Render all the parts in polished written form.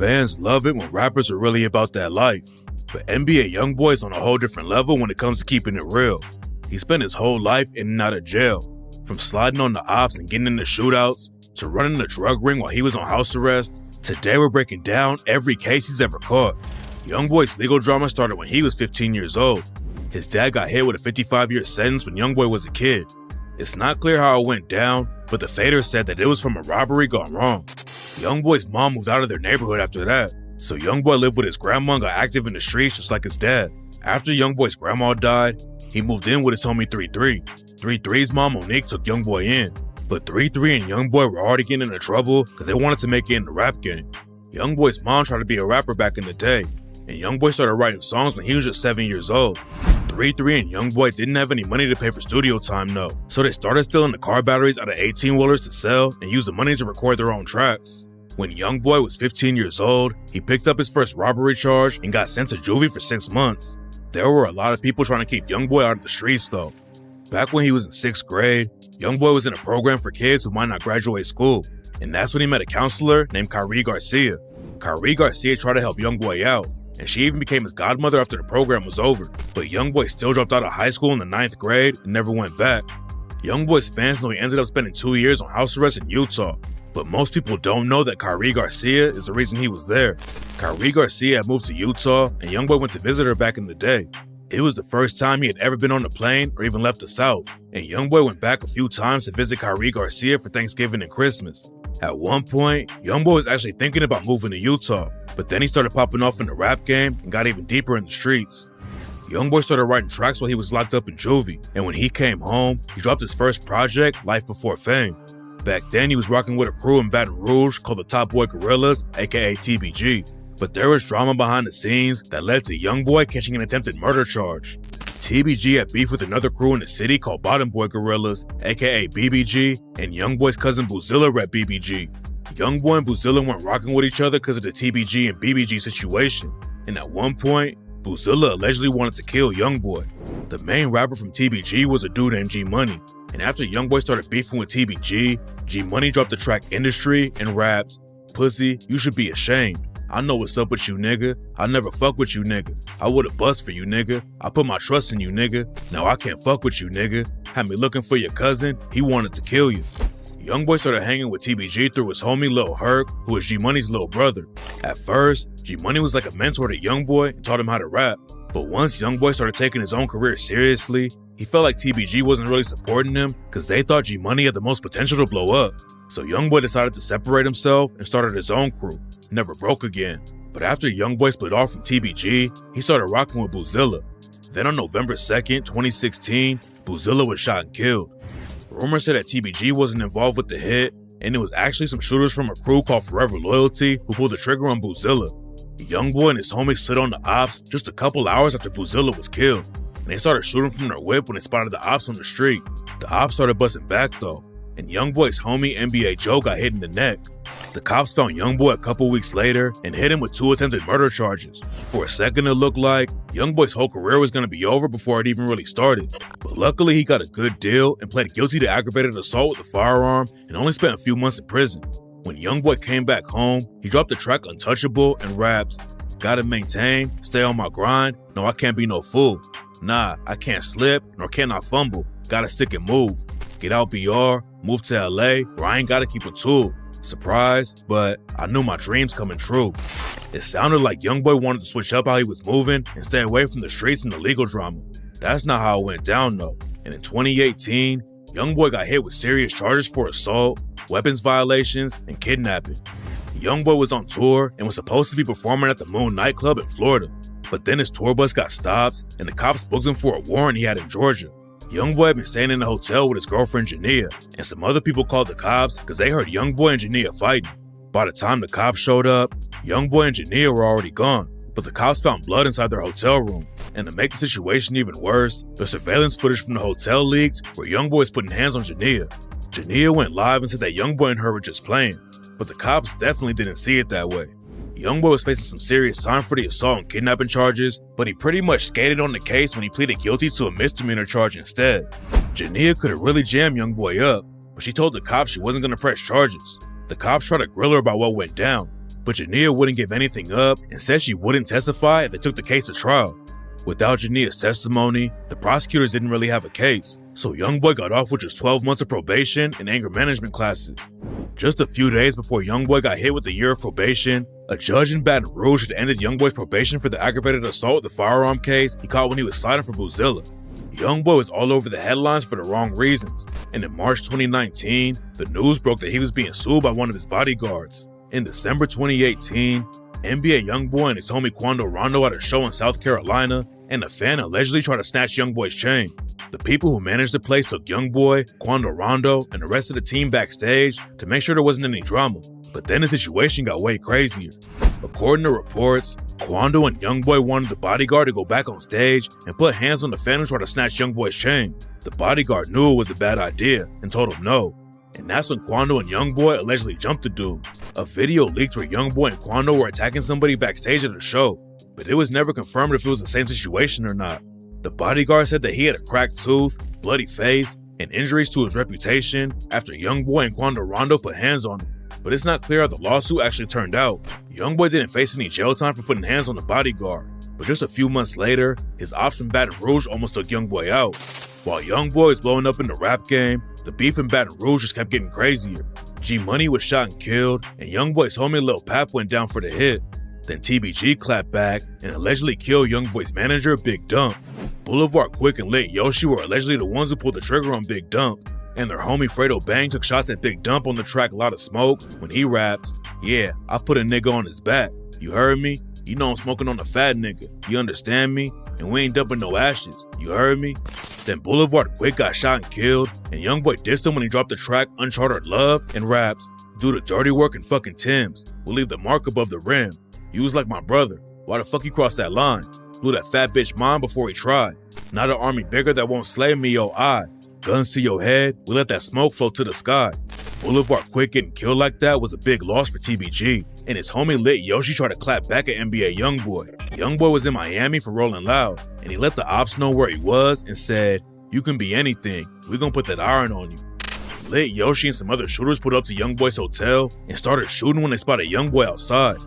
Fans love it when rappers are really about that life, but NBA Youngboy is on a whole different level when it comes to keeping it real. He spent his whole life in and out of jail, from sliding on the opps and getting into shootouts, to running a drug ring while he was on house arrest. Today we're breaking down every case he's ever caught. Youngboy's legal drama started when he was 15 years old. His dad got hit with a 55-year sentence when Youngboy was a kid. It's not clear how it went down, but the fader said that it was from a robbery gone wrong. Youngboy's mom moved out of their neighborhood after that, so Youngboy lived with his grandma and got active in the streets just like his dad. After Youngboy's grandma died, he moved in with his homie 3-3. 3-3's mom Monique took Youngboy in, but 3-3 and Youngboy were already getting into trouble because they wanted to make it in the rap game. Youngboy's mom tried to be a rapper back in the day, and Youngboy started writing songs when he was just 7 years old. 3-3 and Youngboy didn't have any money to pay for studio time though, so they started stealing the car batteries out of 18-wheelers to sell and use the money to record their own tracks. When Youngboy was 15 years old, he picked up his first robbery charge and got sent to juvie for 6 months. There were a lot of people trying to keep Youngboy out of the streets though. Back when he was in 6th grade, Youngboy was in a program for kids who might not graduate school, and that's when he met a counselor named Kyrie Garcia. Kyrie Garcia tried to help Youngboy out, and she even became his godmother after the program was over, but Youngboy still dropped out of high school in the 9th grade and never went back. Youngboy's fans know he ended up spending 2 years on house arrest in Utah, but most people don't know that Kyrie Garcia is the reason he was there. Kyrie Garcia had moved to Utah, and Youngboy went to visit her back in the day. It was the first time he had ever been on a plane or even left the South, and Youngboy went back a few times to visit Kyrie Garcia for Thanksgiving and Christmas. At one point, Youngboy was actually thinking about moving to Utah, but then he started popping off in the rap game and got even deeper in the streets. Youngboy started writing tracks while he was locked up in juvie, and when he came home, he dropped his first project, Life Before Fame. Back then, he was rocking with a crew in Baton Rouge called the Top Boy Gorillas, aka TBG. But there was drama behind the scenes that led to Youngboy catching an attempted murder charge. TBG had beef with another crew in the city called Bottom Boy Gorillas, aka BBG, and Youngboy's cousin Boozilla rep BBG. Youngboy and Boozilla weren't rocking with each other because of the TBG and BBG situation, and at one point, Boozilla allegedly wanted to kill Youngboy. The main rapper from TBG was a dude named G Money, and after Youngboy started beefing with TBG, G Money dropped the track Industry and rapped, "Pussy, you should be ashamed. I know what's up with you, nigga. I never fuck with you, nigga. I would've bust for you, nigga. I put my trust in you, nigga. Now I can't fuck with you, nigga. Had me looking for your cousin. He wanted to kill you." Youngboy started hanging with TBG through his homie Lil Herc, who is G Money's little brother. At first, G Money was like a mentor to Youngboy and taught him how to rap. But once Youngboy started taking his own career seriously, he felt like TBG wasn't really supporting him because they thought G Money had the most potential to blow up. So Youngboy decided to separate himself and started his own crew, Never Broke Again. But after Youngboy split off from TBG, he started rocking with Boozilla. Then on November 2nd, 2016, Boozilla was shot and killed. Rumors said that TBG wasn't involved with the hit, and it was actually some shooters from a crew called Forever Loyalty who pulled the trigger on Boozilla. Youngboy and his homies slid on the ops just a couple hours after Boozilla was killed, and they started shooting from their whip when they spotted the ops on the street. The ops started busting back though, and Youngboy's homie NBA Joe got hit in the neck. The cops found Youngboy a couple weeks later and hit him with 2 attempted murder charges. For a second it looked like Youngboy's whole career was going to be over before it even really started. But luckily he got a good deal and pled guilty to aggravated assault with a firearm and only spent a few months in prison. When Youngboy came back home, he dropped the track Untouchable and raps, "Gotta maintain, stay on my grind, no I can't be no fool. Nah, I can't slip, nor can I fumble, gotta stick and move. Get out BR, move to LA, where I ain't gotta keep a tool. Surprise, but I knew my dreams coming true." It sounded like Youngboy wanted to switch up how he was moving and stay away from the streets and the legal drama. That's not how it went down though, and in 2018, Youngboy got hit with serious charges for assault, weapons violations, and kidnapping. Youngboy was on tour and was supposed to be performing at the Moon nightclub in Florida, but then his tour bus got stopped and the cops booked him for a warrant he had in Georgia. Youngboy had been staying in a hotel with his girlfriend Jania, and some other people called the cops because they heard Youngboy and Jania fighting. By the time the cops showed up, Youngboy and Jania were already gone, but the cops found blood inside their hotel room. And to make the situation even worse, the surveillance footage from the hotel leaked where Youngboy was putting hands on Jania. Jania went live and said that Youngboy and her were just playing, but the cops definitely didn't see it that way. Youngboy was facing some serious time for the assault and kidnapping charges, but he pretty much skated on the case when he pleaded guilty to a misdemeanor charge instead. Jania could have really jammed Youngboy up, but she told the cops she wasn't going to press charges. The cops tried to grill her about what went down, but Jania wouldn't give anything up and said she wouldn't testify if they took the case to trial. Without Jania's testimony, the prosecutors didn't really have a case, so Youngboy got off with just 12 months of probation and anger management classes. Just a few days before Youngboy got hit with a year of probation, a judge in Baton Rouge had ended Youngboy's probation for the aggravated assault with the firearm case he caught when he was sliding for Boozilla. Youngboy was all over the headlines for the wrong reasons, and in March 2019, the news broke that he was being sued by one of his bodyguards. In December 2018, NBA Youngboy and his homie Quando Rondo at a show in South Carolina, and a fan allegedly tried to snatch Youngboy's chain. The people who managed the place took Youngboy, Quando Rondo, and the rest of the team backstage to make sure there wasn't any drama. But then the situation got way crazier. According to reports, Quando and Youngboy wanted the bodyguard to go back on stage and put hands on the fan who tried to snatch Youngboy's chain. The bodyguard knew it was a bad idea and told him no. And that's when Quando and Youngboy allegedly jumped the dude. A video leaked where Youngboy and Quando were attacking somebody backstage at a show, but it was never confirmed if it was the same situation or not. The bodyguard said that he had a cracked tooth, bloody face, and injuries to his reputation after Youngboy and Quando Rondo put hands on him. But it's not clear how the lawsuit actually turned out. Youngboy didn't face any jail time for putting hands on the bodyguard, but just a few months later, his ops from Baton Rouge almost took Youngboy out. While Youngboy was blowing up in the rap game, the beef in Baton Rouge just kept getting crazier. G Money was shot and killed, and Youngboy's homie Lil Pap went down for the hit. Then TBG clapped back and allegedly killed Youngboy's manager, Big Dump. Boulevard Quick and Lit Yoshi were allegedly the ones who pulled the trigger on Big Dump, and their homie Fredo Bang took shots at Big Dump on the track Lot of Smoke when he raps, "Yeah, I put a nigga on his back. You heard me? You know I'm smoking on a fat nigga. You understand me? And we ain't dumping no ashes. You heard me?" Then Boulevard Quick got shot and killed, and Youngboy dissed him when he dropped the track Uncharted Love and raps, "Do the dirty work and fucking Timbs. We'll leave the mark above the rim. You was like my brother. Why the fuck you crossed that line? Blew that fat bitch mine before he tried. Not an army bigger that won't slay me, yo, I. Guns to your head, we let that smoke float to the sky." Boulevard Quick getting killed like that was a big loss for TBG, and his homie Lit Yoshi tried to clap back at NBA Youngboy. Youngboy was in Miami for Rolling Loud, and he let the ops know where he was and said, "You can be anything, we gonna put that iron on you." Lit Yoshi and some other shooters put up to Youngboy's hotel and started shooting when they spotted Youngboy outside.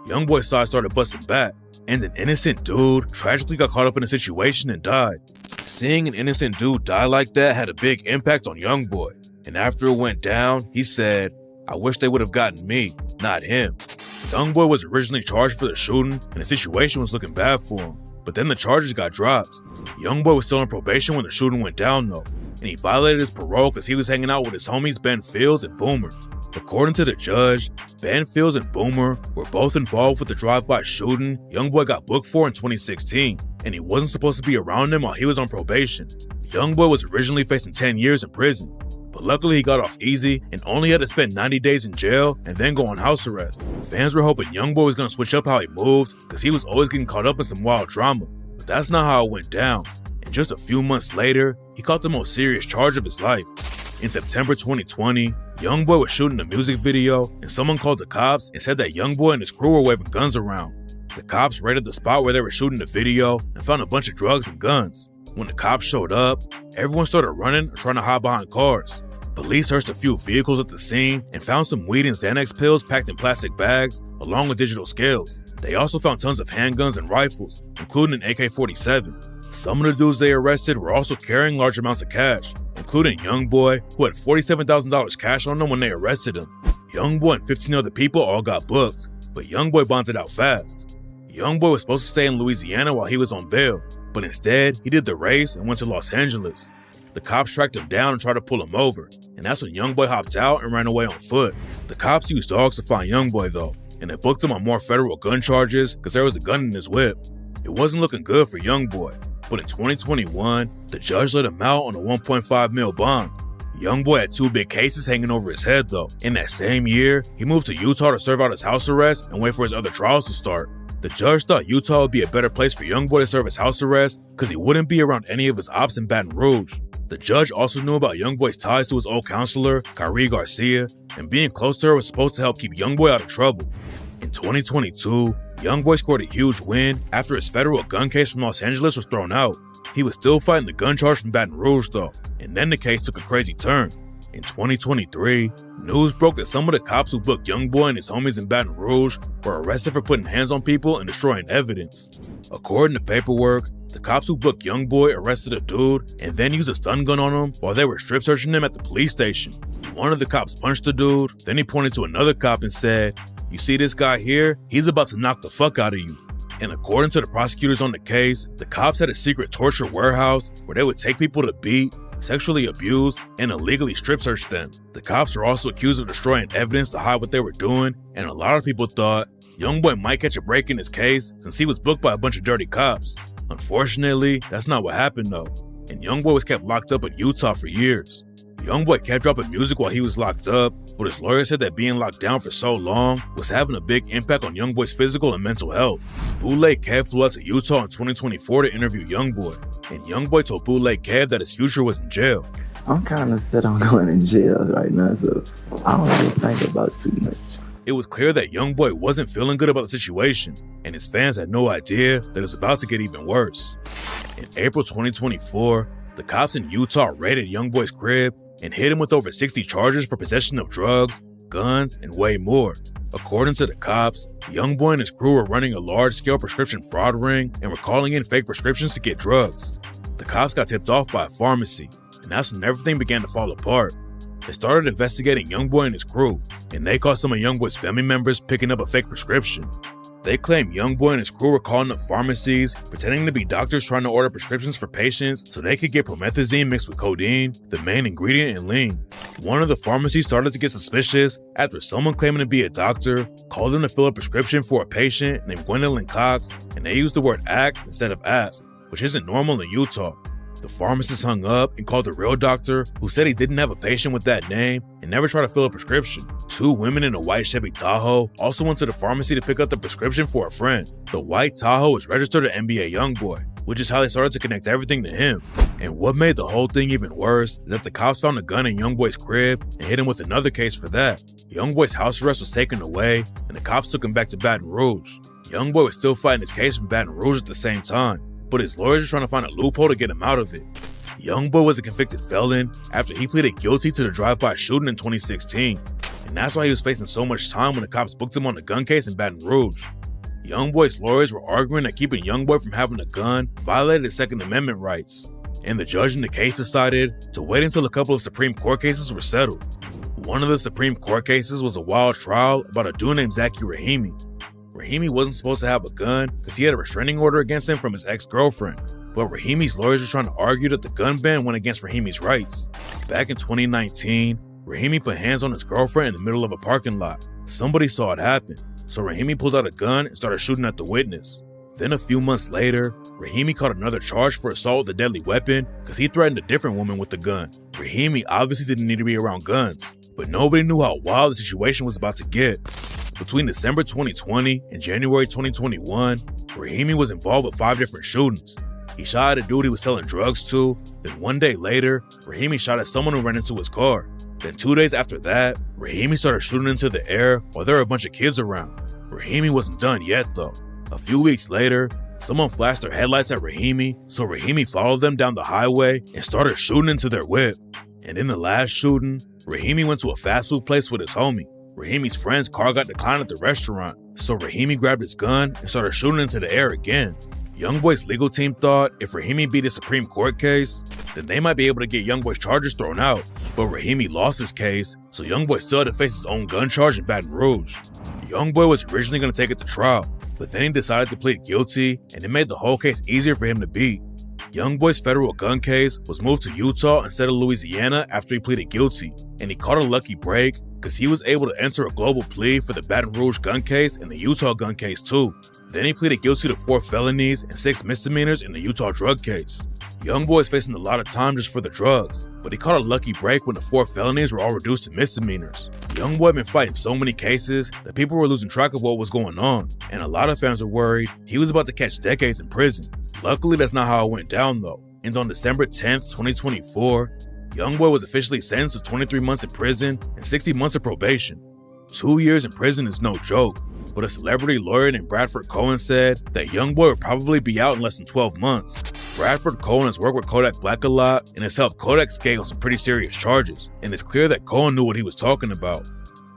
Youngboy's side started busting back, and an innocent dude tragically got caught up in the situation and died. Seeing an innocent dude die like that had a big impact on Youngboy, and after it went down, he said, "I wish they would have gotten me, not him." Youngboy was originally charged for the shooting, and the situation was looking bad for him, but then the charges got dropped. Youngboy was still on probation when the shooting went down though, and he violated his parole because he was hanging out with his homies Ben Fields and Boomer. According to the judge, Ben Fields and Boomer were both involved with the drive-by shooting Youngboy got booked for in 2016, and he wasn't supposed to be around them while he was on probation. Youngboy was originally facing 10 years in prison, but luckily he got off easy and only had to spend 90 days in jail and then go on house arrest. Fans were hoping Youngboy was going to switch up how he moved because he was always getting caught up in some wild drama, but that's not how it went down. And just a few months later, he caught the most serious charge of his life. In September 2020, Youngboy was shooting a music video and someone called the cops and said that Youngboy and his crew were waving guns around. The cops raided the spot where they were shooting the video and found a bunch of drugs and guns. When the cops showed up, everyone started running or trying to hide behind cars. Police searched a few vehicles at the scene and found some weed and Xanax pills packed in plastic bags, along with digital scales. They also found tons of handguns and rifles, including an AK-47. Some of the dudes they arrested were also carrying large amounts of cash, including Youngboy, who had $47,000 cash on him when they arrested him. Youngboy and 15 other people all got booked, but Youngboy bonded out fast. Youngboy was supposed to stay in Louisiana while he was on bail, but instead, he did the race and went to Los Angeles. The cops tracked him down and tried to pull him over, and that's when Youngboy hopped out and ran away on foot. The cops used dogs to find Youngboy though, and they booked him on more federal gun charges because there was a gun in his whip. It wasn't looking good for Youngboy, but in 2021, the judge let him out on a $1.5 million bond. Youngboy had 2 big cases hanging over his head though. In that same year, he moved to Utah to serve out his house arrest and wait for his other trials to start. The judge thought Utah would be a better place for Youngboy to serve his house arrest because he wouldn't be around any of his ops in Baton Rouge. The judge also knew about Youngboy's ties to his old counselor, Kyrie Garcia, and being close to her was supposed to help keep Youngboy out of trouble. In 2022, Youngboy scored a huge win after his federal gun case from Los Angeles was thrown out. He was still fighting the gun charge from Baton Rouge though, and then the case took a crazy turn. In 2023, news broke that some of the cops who booked Youngboy and his homies in Baton Rouge were arrested for putting hands on people and destroying evidence. According to paperwork, the cops who booked Youngboy arrested a dude and then used a stun gun on him while they were strip searching him at the police station. One of the cops punched the dude, then he pointed to another cop and said, "You see this guy here? He's about to knock the fuck out of you." And according to the prosecutors on the case, the cops had a secret torture warehouse where they would take people to beat, sexually abuse, and illegally strip search them. The cops were also accused of destroying evidence to hide what they were doing, and a lot of people thought Youngboy might catch a break in his case since he was booked by a bunch of dirty cops. Unfortunately, that's not what happened though, and Youngboy was kept locked up in Utah for years. Youngboy kept dropping music while he was locked up, but his lawyer said that being locked down for so long was having a big impact on Youngboy's physical and mental health. Bootleg Kev flew out to Utah in 2024 to interview Youngboy, and Youngboy told Bootleg Kev that his future was in jail. I'm kind of set on going in jail right now, so I don't really think about too much. It was clear that Youngboy wasn't feeling good about the situation, and his fans had no idea that it was about to get even worse. In April 2024, the cops in Utah raided Youngboy's crib and hit him with over 60 charges for possession of drugs, guns, and way more. According to the cops, Youngboy and his crew were running a large-scale prescription fraud ring and were calling in fake prescriptions to get drugs. The cops got tipped off by a pharmacy, and that's when everything began to fall apart. They started investigating Youngboy and his crew, and they caught some of Youngboy's family members picking up a fake prescription. They claimed Youngboy and his crew were calling up pharmacies, pretending to be doctors trying to order prescriptions for patients so they could get promethazine mixed with codeine, the main ingredient in lean. One of the pharmacies started to get suspicious after someone claiming to be a doctor called them to fill a prescription for a patient named Gwendolyn Cox, and they used the word axe instead of ask, which isn't normal in Utah. The pharmacist hung up and called the real doctor, who said he didn't have a patient with that name and never tried to fill a prescription. Two women in a white Chevy Tahoe also went to the pharmacy to pick up the prescription for a friend. The white Tahoe was registered to NBA Youngboy, which is how they started to connect everything to him. And what made the whole thing even worse is that the cops found a gun in Youngboy's crib and hit him with another case for that. Youngboy's house arrest was taken away and the cops took him back to Baton Rouge. Youngboy was still fighting his case from Baton Rouge at the same time, but his lawyers were trying to find a loophole to get him out of it. Youngboy was a convicted felon after he pleaded guilty to the drive-by shooting in 2016, and that's why he was facing so much time when the cops booked him on the gun case in Baton Rouge. Youngboy's lawyers were arguing that keeping Youngboy from having a gun violated his Second Amendment rights, and the judge in the case decided to wait until a couple of Supreme Court cases were settled. One of the Supreme Court cases was a wild trial about a dude named Zaki Rahimi. Rahimi wasn't supposed to have a gun because he had a restraining order against him from his ex-girlfriend, but Rahimi's lawyers were trying to argue that the gun ban went against Rahimi's rights. Back in 2019, Rahimi put hands on his girlfriend in the middle of a parking lot. Somebody saw it happen, so Rahimi pulls out a gun and started shooting at the witness. Then a few months later, Rahimi caught another charge for assault with a deadly weapon because he threatened a different woman with the gun. Rahimi obviously didn't need to be around guns, but nobody knew how wild the situation was about to get. Between December 2020 and January 2021, Rahimi was involved with 5 different shootings. He shot at a dude he was selling drugs to, then one day later, Rahimi shot at someone who ran into his car. Then 2 days after that, Rahimi started shooting into the air while there were a bunch of kids around. Rahimi wasn't done yet though. A few weeks later, someone flashed their headlights at Rahimi, so Rahimi followed them down the highway and started shooting into their whip. And in the last shooting, Rahimi went to a fast food place with his homie. Rahimi's friend's car got declined at the restaurant, so Rahimi grabbed his gun and started shooting into the air again. Youngboy's legal team thought if Rahimi beat his Supreme Court case, then they might be able to get Youngboy's charges thrown out. But Rahimi lost his case, so Youngboy still had to face his own gun charge in Baton Rouge. Youngboy was originally going to take it to trial, but then he decided to plead guilty, and it made the whole case easier for him to beat. Youngboy's federal gun case was moved to Utah instead of Louisiana after he pleaded guilty, and he caught a lucky break because he was able to enter a global plea for the Baton Rouge gun case and the Utah gun case too. Then he pleaded guilty to 4 felonies and 6 misdemeanors in the Utah drug case. Youngboy is facing a lot of time just for the drugs, but he caught a lucky break when the 4 felonies were all reduced to misdemeanors. Youngboy had been fighting so many cases that people were losing track of what was going on, and a lot of fans were worried he was about to catch decades in prison. Luckily, that's not how it went down though, and on December 10th, 2024, Youngboy was officially sentenced to 23 months in prison and 60 months of probation. 2 years in prison is no joke, but a celebrity lawyer named Bradford Cohen said that Youngboy would probably be out in less than 12 months. Bradford Cohen has worked with Kodak Black a lot and has helped Kodak skate on some pretty serious charges, and it's clear that Cohen knew what he was talking about.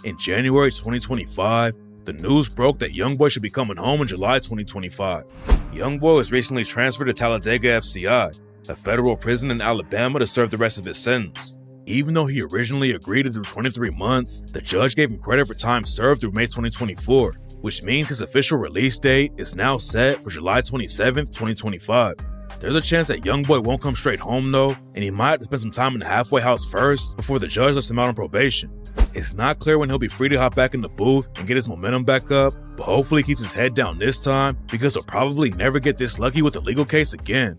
In January 2025, the news broke that Youngboy should be coming home in July 2025. Youngboy was recently transferred to Talladega FCI, a federal prison in Alabama, to serve the rest of his sentence. Even though he originally agreed to do 23 months, the judge gave him credit for time served through May 2024, which means his official release date is now set for July 27, 2025. There's a chance that Youngboy won't come straight home though, and he might have to spend some time in the halfway house first before the judge lets him out on probation. It's not clear when he'll be free to hop back in the booth and get his momentum back up, but hopefully he keeps his head down this time because he'll probably never get this lucky with a legal case again.